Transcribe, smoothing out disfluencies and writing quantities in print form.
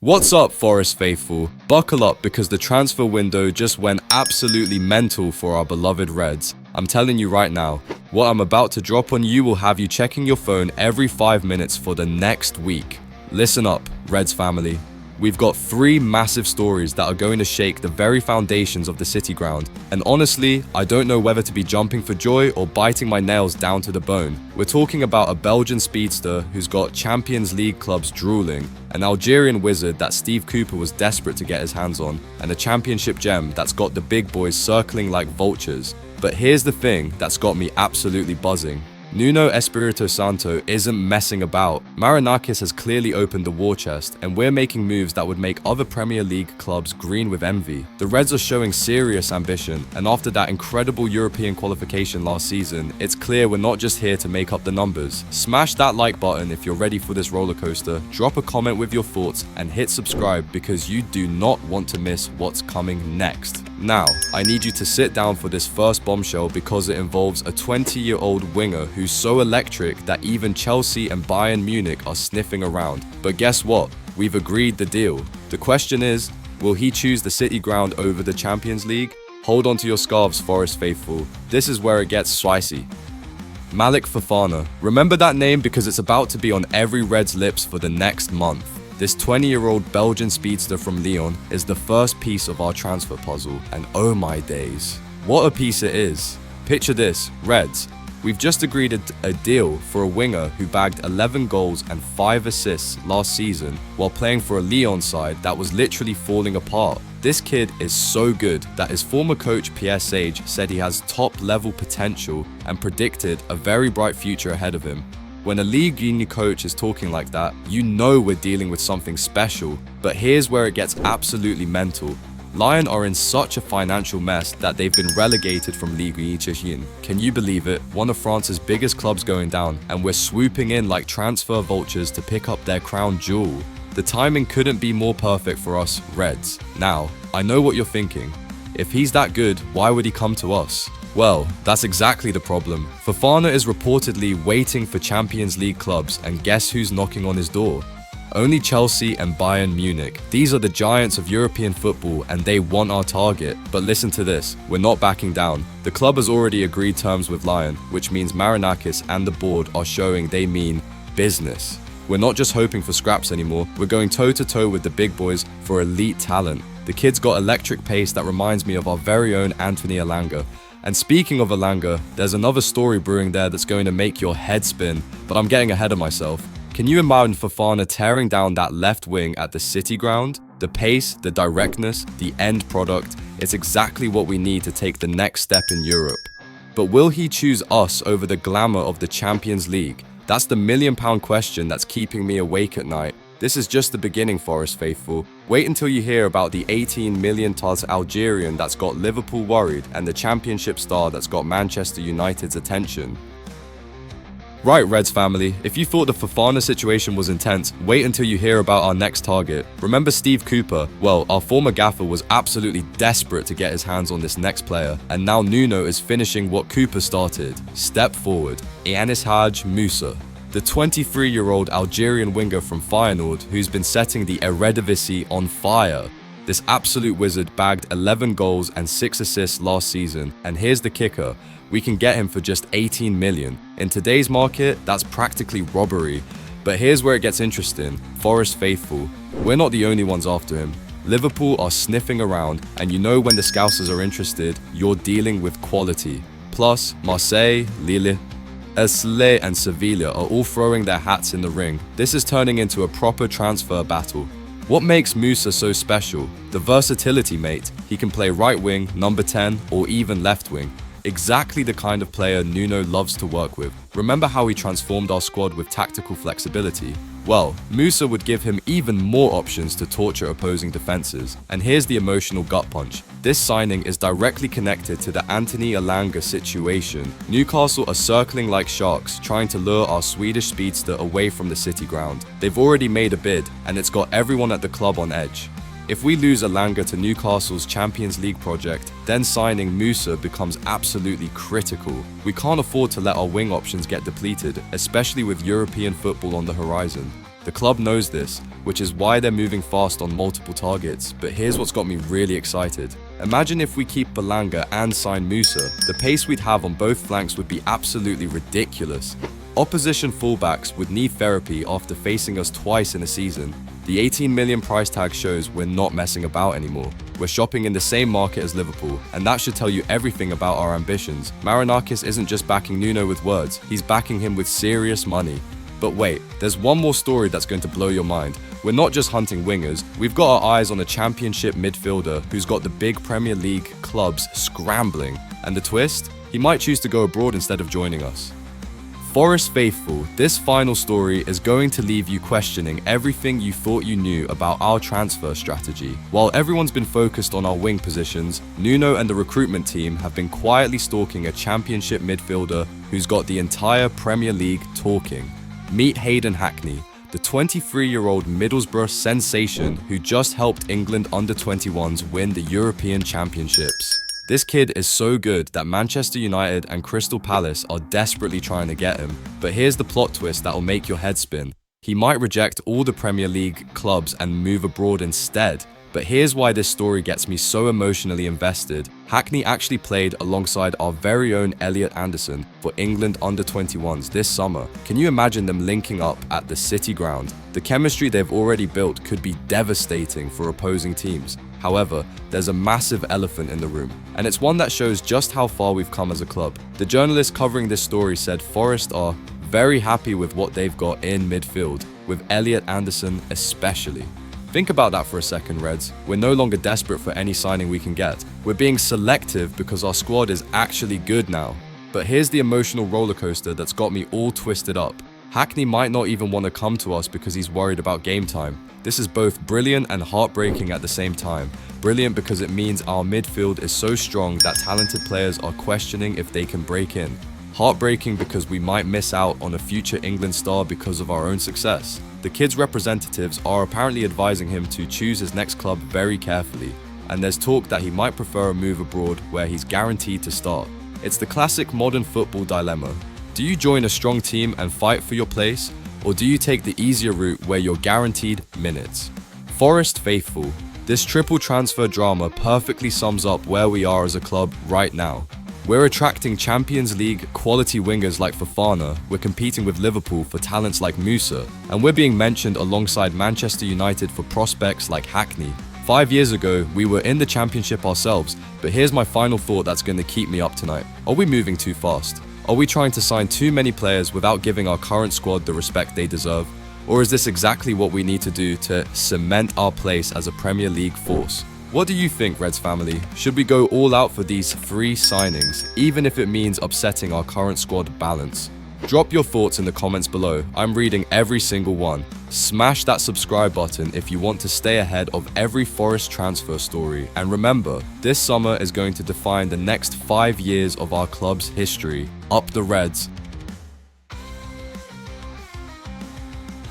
What's up, Forest faithful? Buckle up because the transfer window just went absolutely mental for our beloved Reds. I'm telling you right now, what I'm about to drop on you will have you checking your phone every 5 minutes for the next week. Listen up, Reds family. We've got 3 massive stories that are going to shake the very foundations of the City ground. And honestly, I don't know whether to be jumping for joy or biting my nails down to the bone. We're talking about a Belgian speedster who's got Champions League clubs drooling, an Algerian wizard that Steve Cooper was desperate to get his hands on, and a championship gem that's got the big boys circling like vultures. But here's the thing that's got me absolutely buzzing. Nuno Espirito Santo isn't messing about. Marinakis has clearly opened the war chest, and we're making moves that would make other Premier League clubs green with envy. The Reds are showing serious ambition, and after that incredible European qualification last season, it's clear we're not just here to make up the numbers. Smash that like button if you're ready for this roller coaster, drop a comment with your thoughts, and hit subscribe because you do not want to miss what's coming next. Now, I need you to sit down for this first bombshell because it involves a 20-year-old winger who's so electric that even Chelsea and Bayern Munich are sniffing around. But guess what? We've agreed the deal. The question is, will he choose the City ground over the Champions League? Hold on to your scarves, Forest faithful. This is where it gets spicy. Malik Fofana. Remember that name because it's about to be on every Red's lips for the next month. This 20-year-old Belgian speedster from Lyon is the first piece of our transfer puzzle, and oh my days, what a piece it is. Picture this, Reds. We've just agreed a deal for a winger who bagged 11 goals and 5 assists last season while playing for a Lyon side that was literally falling apart. This kid is so good that his former coach Pierre Sage said he has top-level potential and predicted a very bright future ahead of him. When a Ligue 1 coach is talking like that, you know we're dealing with something special. But here's where it gets absolutely mental. Lyon are in such a financial mess that they've been relegated from Ligue 1. Can you believe it? One of France's biggest clubs going down, and we're swooping in like transfer vultures to pick up their crown jewel. The timing couldn't be more perfect for us Reds. Now, I know what you're thinking. If he's that good, why would he come to us? Well, that's exactly the problem. Fofana is reportedly waiting for Champions League clubs, and guess who's knocking on his door? Only Chelsea and Bayern Munich. These are the giants of European football and they want our target. But listen to this, we're not backing down. The club has already agreed terms with Lyon, which means Marinakis and the board are showing they mean business. We're not just hoping for scraps anymore, we're going toe-to-toe with the big boys for elite talent. The kid's got electric pace that reminds me of our very own Anthony Elanga. And speaking of Elanga, there's another story brewing there that's going to make your head spin, but I'm getting ahead of myself. Can you imagine Fofana tearing down that left wing at the City ground? The pace, the directness, the end product, it's exactly what we need to take the next step in Europe. But will he choose us over the glamour of the Champions League? That's the million-pound question that's keeping me awake at night. This is just the beginning, Forest faithful. Wait until you hear about the 18 million plus Algerian that's got Liverpool worried and the championship star that's got Manchester United's attention. Right, Reds family, if you thought the Fofana situation was intense, wait until you hear about our next target. Remember Steve Cooper? Well, our former gaffer was absolutely desperate to get his hands on this next player, and now Nuno is finishing what Cooper started. Step forward, Eanishaj Musa. The 23-year-old Algerian winger from Feyenoord who's been setting the Eredivisie on fire. This absolute wizard bagged 11 goals and 6 assists last season, and here's the kicker, we can get him for just 18 million. In today's market, that's practically robbery. But here's where it gets interesting, Forest faithful. We're not the only ones after him. Liverpool are sniffing around, and you know when the Scousers are interested, you're dealing with quality. Plus, Marseille, Lille, Esle and Sevilla are all throwing their hats in the ring. This is turning into a proper transfer battle. What makes Musa so special? The versatility, mate. He can play right wing, number 10, or even left wing. Exactly the kind of player Nuno loves to work with. Remember how he transformed our squad with tactical flexibility? Well, Musa would give him even more options to torture opposing defenses. And here's the emotional gut punch. This signing is directly connected to the Anthony Elanga situation. Newcastle are circling like sharks, trying to lure our Swedish speedster away from the City ground. They've already made a bid, and it's got everyone at the club on edge. If we lose Elanga to Newcastle's Champions League project, then signing Musa becomes absolutely critical. We can't afford to let our wing options get depleted, especially with European football on the horizon. The club knows this, which is why they're moving fast on multiple targets. But here's what's got me really excited. Imagine if we keep Belanga and sign Musa. The pace we'd have on both flanks would be absolutely ridiculous. Opposition fullbacks would need therapy after facing us twice in a season. The 18 million price tag shows we're not messing about anymore. We're shopping in the same market as Liverpool, and that should tell you everything about our ambitions. Marinakis isn't just backing Nuno with words, he's backing him with serious money. But wait, there's one more story that's going to blow your mind. We're not just hunting wingers, we've got our eyes on a championship midfielder who's got the big Premier League clubs scrambling. And the twist? He might choose to go abroad instead of joining us. Forest faithful, this final story is going to leave you questioning everything you thought you knew about our transfer strategy. While everyone's been focused on our wing positions, Nuno and the recruitment team have been quietly stalking a championship midfielder who's got the entire Premier League talking. Meet Hayden Hackney, the 23-year-old Middlesbrough sensation who just helped England under-21s win the European Championships. This kid is so good that Manchester United and Crystal Palace are desperately trying to get him. But here's the plot twist that'll make your head spin. He might reject all the Premier League clubs and move abroad instead. But here's why this story gets me so emotionally invested. Hackney actually played alongside our very own Elliot Anderson for England under-21s this summer. Can you imagine them linking up at the City ground? The chemistry they've already built could be devastating for opposing teams. However, there's a massive elephant in the room, and it's one that shows just how far we've come as a club. The journalist covering this story said Forest are very happy with what they've got in midfield, with Elliot Anderson especially. Think about that for a second, Reds. We're no longer desperate for any signing we can get. We're being selective because our squad is actually good now. But here's the emotional rollercoaster that's got me all twisted up. Hackney might not even want to come to us because he's worried about game time. This is both brilliant and heartbreaking at the same time. Brilliant because it means our midfield is so strong that talented players are questioning if they can break in. Heartbreaking because we might miss out on a future England star because of our own success. The kid's representatives are apparently advising him to choose his next club very carefully, and there's talk that he might prefer a move abroad where he's guaranteed to start. It's the classic modern football dilemma. Do you join a strong team and fight for your place, or do you take the easier route where you're guaranteed minutes? Forest faithful, this triple transfer drama perfectly sums up where we are as a club right now. We're attracting Champions League quality wingers like Fofana, we're competing with Liverpool for talents like Musa, and we're being mentioned alongside Manchester United for prospects like Hackney. 5 years ago, we were in the Championship ourselves, but here's my final thought that's going to keep me up tonight. Are we moving too fast? Are we trying to sign too many players without giving our current squad the respect they deserve? Or is this exactly what we need to do to cement our place as a Premier League force? What do you think, Reds family? Should we go all out for these free signings, even if it means upsetting our current squad balance? Drop your thoughts in the comments below. I'm reading every single one. Smash that subscribe button if you want to stay ahead of every Forest transfer story. And remember, this summer is going to define the next 5 years of our club's history. Up the Reds!